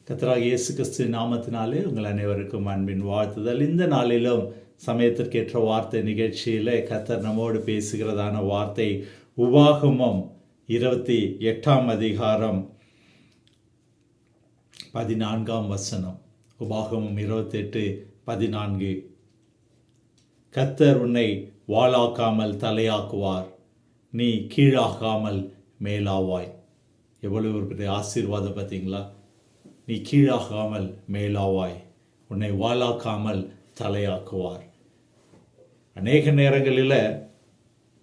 கர்த்தராகிய இயேசு கிறிஸ்துவின் நாமத்தினாலே உங்கள் அனைவருக்கும் அன்பின் வாழ்த்துதல். இந்த நாளிலும் சமயத்திற்கேற்ற வார்த்தை நிகழ்ச்சியில் கர்த்தர் நம்மோடு பேசுகிறதான வார்த்தை உபாகமம் 28 அதிகாரம் 14 உபாகமம் 28:14. கர்த்தர் உன்னை வாளாக்காமல் தலையாக்குவார், நீ கீழாகாமல் மேலாவாய். எவ்வளவு ஒரு பெரிய ஆசீர்வாதம் பார்த்தீங்களா? நீ கீழாகாமல் மேலாவாய், உன்னை வாளாக்காமல் தலையாக்குவார். அநேக நேரங்களில்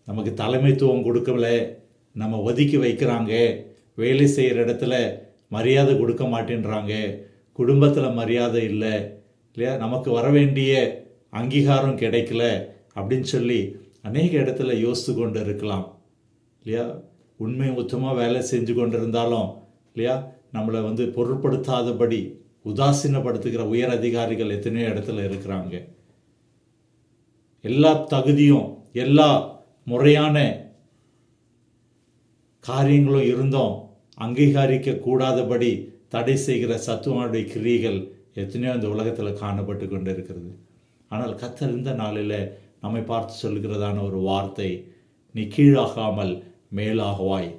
நமக்கு தலைமைத்துவம் கொடுக்கல, நம்ம ஒதுக்கி வைக்கிறாங்க, வேலை செய்கிற இடத்துல மரியாதை கொடுக்க மாட்டேன்றாங்க, குடும்பத்தில் மரியாதை இல்லை இல்லையா, நமக்கு வர வேண்டிய அங்கீகாரம் கிடைக்கல அப்படின்னு சொல்லி அநேக இடத்துல யோசித்து கொண்டு இருக்கலாம் இல்லையா. உண்மை உத்தமாக வேலை செஞ்சு கொண்டு இருந்தாலும் இல்லையா, நம்மளை பொருட்படுத்தாதபடி உதாசீனப்படுத்துகிற உயர் அதிகாரிகள் எத்தனையோ இடத்துல இருக்கிறாங்க. எல்லா தகுதியும் எல்லா முறையான காரியங்களும் இருந்தும் அங்கீகரிக்க கூடாதபடி தடை செய்கிற சத்துவனுடைய கிரியைகள் எத்தனையோ இந்த உலகத்தில் காணப்பட்டு கொண்டு இருக்கிறது. ஆனால் கர்த்தர் இந்த நாளில் நம்மை பார்த்து சொல்கிறதான ஒரு வார்த்தை, நீ கீழாகாமல் மேலாகுவாய்,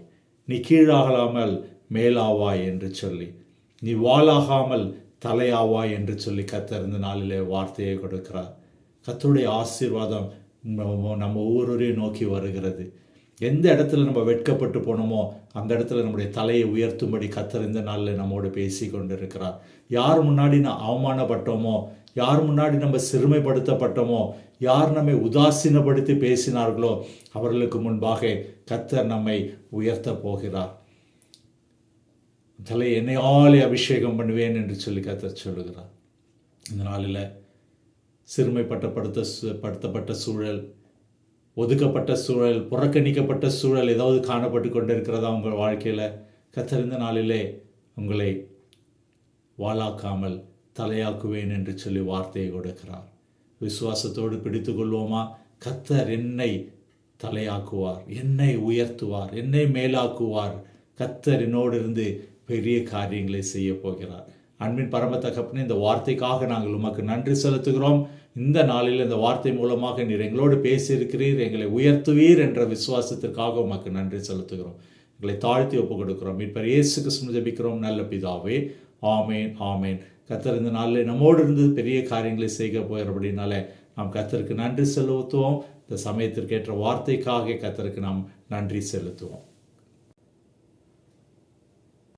நீ கீழாகாமல் மேலாவாய் என்று சொல்லி, நீ வாளாகாமல் தலையாவாய் என்று சொல்லி கர்த்தர் இந்த நாளிலே வார்த்தையை கொடுக்கிறார். கர்த்தருடைய ஆசீர்வாதம் நம்ம ஒவ்வொருவரையும் நோக்கி வருகிறது. எந்த இடத்துல நம்ம வெட்கப்பட்டு போனோமோ அந்த இடத்துல நம்முடைய தலையை உயர்த்தும்படி கர்த்தர் இந்த நாளில் நம்மோடு பேசி கொண்டு இருக்கிறார். யார் முன்னாடி நான் அவமானப்பட்டோமோ, யார் முன்னாடி நம்ம சிறுமைப்படுத்தப்பட்டோமோ, யார் நம்மை உதாசீனப்படுத்தி பேசினார்களோ அவர்களுக்கு முன்பாக கர்த்தர் நம்மை உயர்த்த போகிறார். தலை என்னையாலே அபிஷேகம் பண்ணுவேன் என்று சொல்லி கர்த்தர் சொல்லுகிறார். இந்த நாளில் சிறுமைப்படுத்தப்பட்ட சூழல், ஒதுக்கப்பட்ட சூழல், புறக்கணிக்கப்பட்ட சூழல் ஏதாவது காணப்பட்டு கொண்டு இருக்கிறதா உங்கள் வாழ்க்கையில்? கர்த்தர் இந்த நாளிலே உங்களை வாளாக்காமல் தலையாக்குவேன் என்று சொல்லி வார்த்தையை கொடுக்கிறார். விசுவாசத்தோடு பிடித்து கொள்வோமா? கர்த்தர் என்னை தலையாக்குவார், என்னை உயர்த்துவார், என்னை மேலாக்குவார். கர்த்தர் என்னோடு இருந்து பெரிய காரியங்களை செய்ய போகிறார். அன்பின் பரம தகப்பனே, இந்த வார்த்தைக்காக நாங்கள் உமக்கு நன்றி செலுத்துகிறோம். இந்த நாளில் இந்த வார்த்தை மூலமாக நீர் எங்களோடு பேசியிருக்கிறீர், எங்களை உயர்த்துவீர் என்ற விசுவாசத்திற்காக உமக்கு நன்றி செலுத்துகிறோம். எங்களை தாழ்த்தி ஒப்பு கொடுக்கிறோம். மீட்பர் இயேசு கிறிஸ்துவின் ஜெபிக்கிறோம் நல்ல பிதாவே, ஆமேன் ஆமேன். கர்த்தர் இந்த நாளில் நம்மோடு இருந்து பெரிய காரியங்களை செய்ய போகிறபடினால நாம் கர்த்தருக்கு நன்றி செலுத்துவோம். இந்த சமயத்திற்கேற்ற வார்த்தைக்காக கர்த்தருக்கு நாம் நன்றி செலுத்துவோம்.